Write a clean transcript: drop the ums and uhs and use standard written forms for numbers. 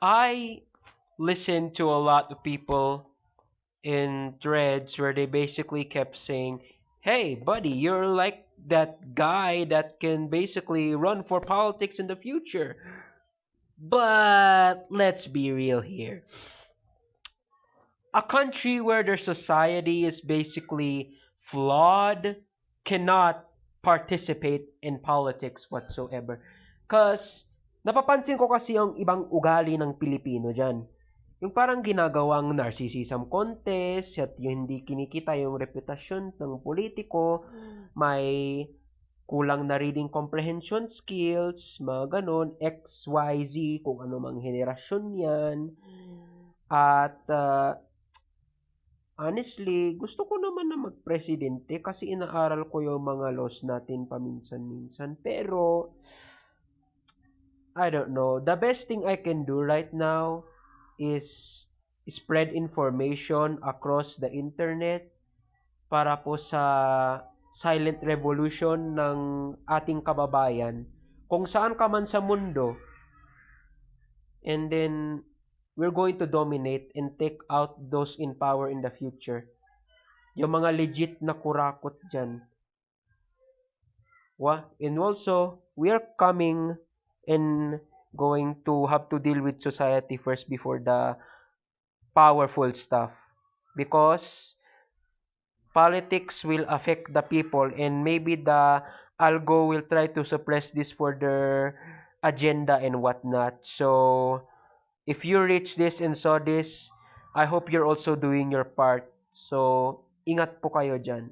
I listened to a lot of people in threads where they basically kept saying, "Hey, buddy, you're like that guy that can basically run for politics in the future." But let's be real here. A country where their society is basically flawed cannot participate in politics whatsoever. Because napapansin ko kasi yung ibang ugali ng Pilipino dyan. Yung parang ginagawang narcissism contest at yung hindi kinikita yung reputasyon ng politiko, may kulang na reading comprehension skills, mga ganon, X, Y, Z, kung ano mang henerasyon yan. At honestly, gusto ko naman na magpresidente kasi inaaral ko yung mga laws natin paminsan-minsan. Pero, I don't know. The best thing I can do right now is spread information across the internet para po sa silent revolution ng ating kababayan. Kung saan ka man sa mundo, and then we're going to dominate and take out those in power in the future. Yung mga legit na kurakot dyan. And also, we are coming and going to have to deal with society first before the powerful stuff. Because politics will affect the people and maybe the algo will try to suppress this for their agenda and whatnot. So, if you reach this and saw this, I hope you're also doing your part. So, ingat po kayo dyan.